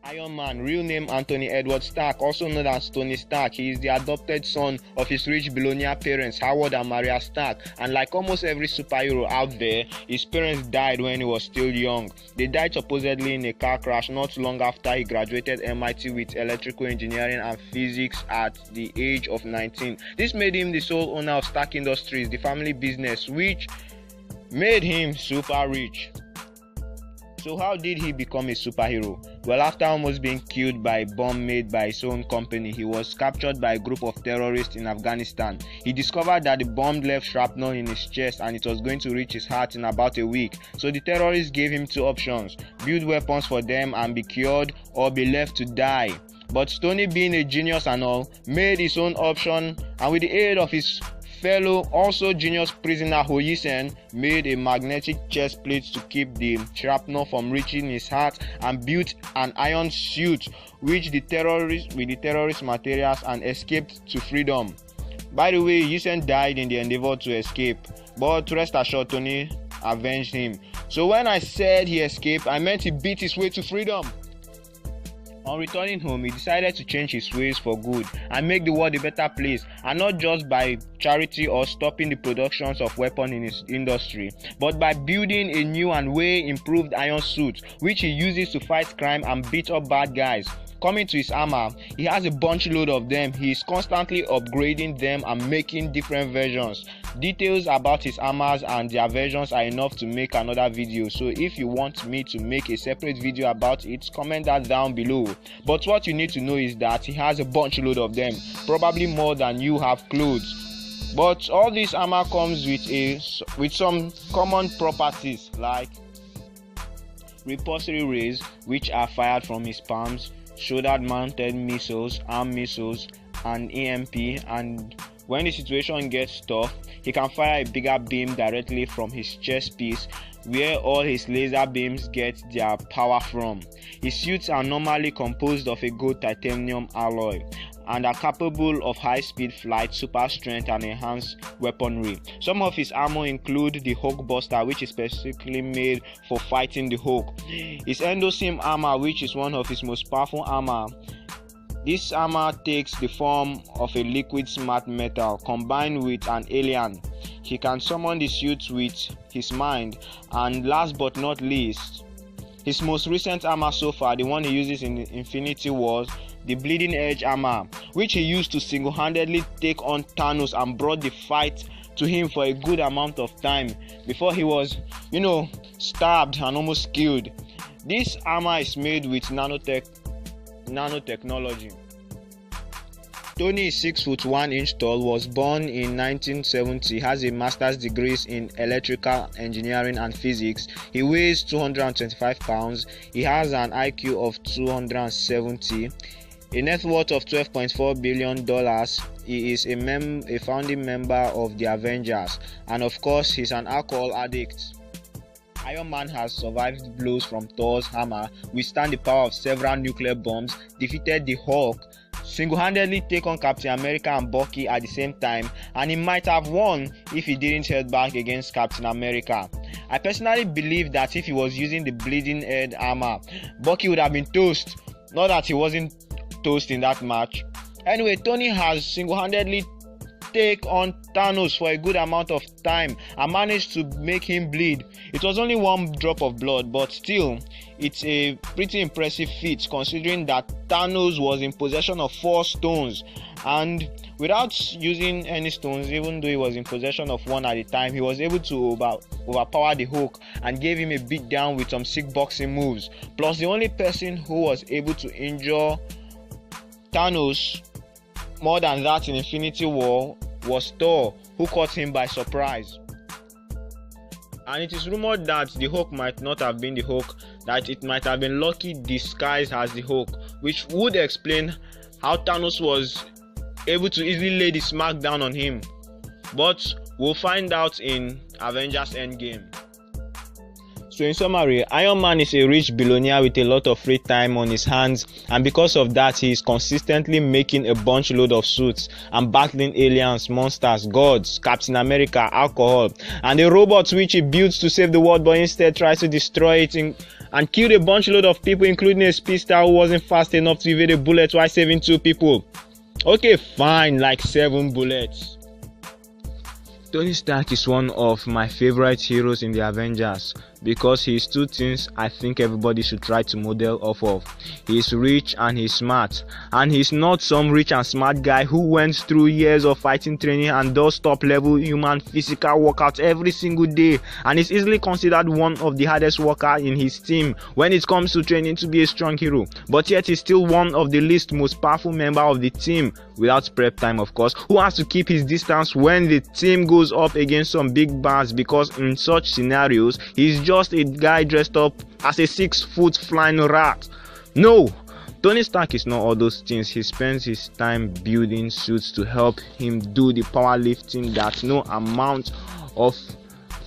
Ironman, real name Anthony Edward Stark, also known as Tony Stark. He is the adopted son of his rich billionaire parents, Howard and Maria Stark. And like almost every superhero out there, his parents died when he was still young. They died supposedly in a car crash not long after he graduated MIT with electrical engineering and physics at the age of 19. This made him the sole owner of Stark Industries, the family business, which made him super rich. So how did he become a superhero? Well, after almost being killed by a bomb made by his own company, he was captured by a group of terrorists in Afghanistan. He discovered that the bomb left shrapnel in his chest and it was going to reach his heart in about a week. So the terrorists gave him two options: build weapons for them and be cured, or be left to die. But Tony, being a genius and all, made his own option, and with the aid of his fellow also genius prisoner Hoyisen, made a magnetic chest plate to keep the shrapnel from reaching his heart, and built an iron suit with the terrorist materials and escaped to freedom. By the way, Hoyisen died in the endeavor to escape, but rest assured, Tony avenged him. So when I said he escaped, I meant he beat his way to freedom. On returning home, he decided to change his ways for good and make the world a better place, and not just by charity or stopping the productions of weapons in his industry, but by building a new and way improved iron suit, which he uses to fight crime and beat up bad guys. Coming to his armor, he has a bunch load of them. He is constantly upgrading them and making different versions. Details about his armors and their versions are enough to make another video, so if you want me to make a separate video about it, comment that down below. But what you need to know is that he has a bunch load of them, probably more than you have clothes. But all this armor comes with some common properties like repulsory rays, which are fired from his palms, shoulder-mounted missiles, arm missiles, and EMP, and when the situation gets tough, he can fire a bigger beam directly from his chest piece, where all his laser beams get their power from. His suits are normally composed of a gold titanium alloy and are capable of high-speed flight, super strength, and enhanced weaponry. Some of his armor include the Hulk Buster, which is specifically made for fighting the Hulk. His Endosim armor, which is one of his most powerful armor. This armor takes the form of a liquid smart metal combined with an alien. He can summon the suit with his mind. And last but not least, his most recent armor so far, the one he uses in Infinity Wars, the Bleeding Edge armor, which he used to single-handedly take on Thanos and brought the fight to him for a good amount of time before he was, stabbed and almost killed. This armor is made with nanotechnology. Tony is 6 foot 1 inch tall, was born in 1970, has a master's degree in electrical engineering and physics. He weighs 225 pounds. He has an IQ of 270. A net worth of $12.4 billion. He is a founding member of the Avengers, and of course he's an alcohol addict. Iron Man has survived blows from Thor's hammer, withstand the power of several nuclear bombs, defeated the Hulk, single-handedly take on Captain America and Bucky at the same time, and he might have won if he didn't head back against Captain America. I personally believe that if he was using the Bleeding Edge armor, Bucky would have been toast. Not that he wasn't toast in that match. Anyway, Tony has single-handedly take on Thanos for a good amount of time and managed to make him bleed. It was only one drop of blood, but still, it's a pretty impressive feat considering that Thanos was in possession of 4 stones, and without using any stones, even though he was in possession of one at a time, he was able to overpower the Hulk and gave him a beat down with some sick boxing moves. Plus, the only person who was able to injure Thanos more than that in Infinity War was Thor, who caught him by surprise. And it is rumored that the Hulk might not have been the Hulk, that it might have been Loki disguised as the Hulk, which would explain how Thanos was able to easily lay the smackdown on him. But we'll find out in Avengers Endgame. So in summary, Iron Man is a rich billionaire with a lot of free time on his hands, and because of that he is consistently making a bunch load of suits and battling aliens, monsters, gods, Captain America, alcohol, and the robots which he builds to save the world but instead tries to destroy it and killed a bunch load of people, including a speedster who wasn't fast enough to evade a bullet while saving 2 people. Okay, fine, like 7 bullets. Tony Stark is one of my favorite heroes in the Avengers because he's 2 things I think everybody should try to model off of. He's rich and he's smart, and he's not some rich and smart guy who went through years of fighting training and does top level human physical workouts every single day, and is easily considered one of the hardest worker in his team when it comes to training to be a strong hero, but yet he's still one of the least most powerful member of the team, without prep time of course, who has to keep his distance when the team goes up against some big bars, because in such scenarios he's just a guy dressed up as a 6-foot flying rat. No, Tony Stark is not all those things. He spends his time building suits to help him do the powerlifting that no amount of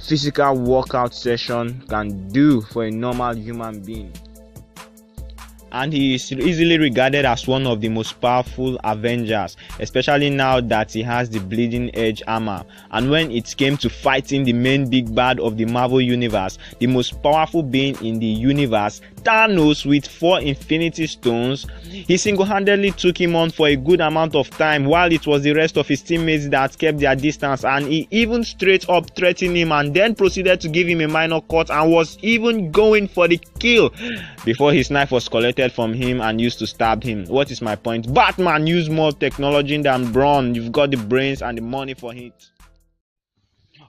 physical workout session can do for a normal human being. And he is easily regarded as one of the most powerful Avengers, especially now that he has the bleeding edge armor. And when it came to fighting the main big bad of the Marvel universe, the most powerful being in the universe, Thanos, with 4 Infinity Stones, he single-handedly took him on for a good amount of time, while it was the rest of his teammates that kept their distance, and he even straight up threatened him and then proceeded to give him a minor cut and was even going for the kill before his knife was collected from him and used to stab him. What is my point? Batman used more technology than Braun. You've got the brains and the money for it.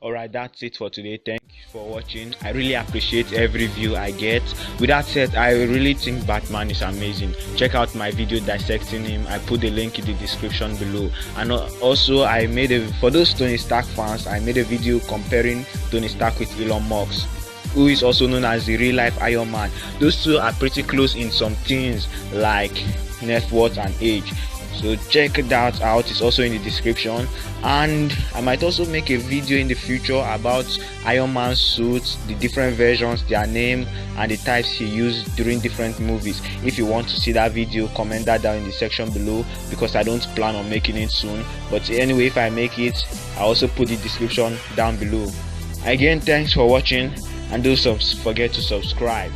Alright, that's it for today. Thank you for watching. I really appreciate every view I get. With that said, I really think Batman is amazing. Check out my video dissecting him. I put the link in the description below. And also I made for those Tony Stark fans, I made a video comparing Tony Stark with Elon Musk, who is also known as the real life Iron Man. Those two are pretty close in some things like net worth and age. So check that out, it's also in the description. And I might also make a video in the future about Iron Man suits, the different versions, their name, and the types he used during different movies. If you want to see that video, comment that down in the section below, because I don't plan on making it soon. But anyway, if I make it, I also put the description down below. Again, thanks for watching, and don't forget to subscribe.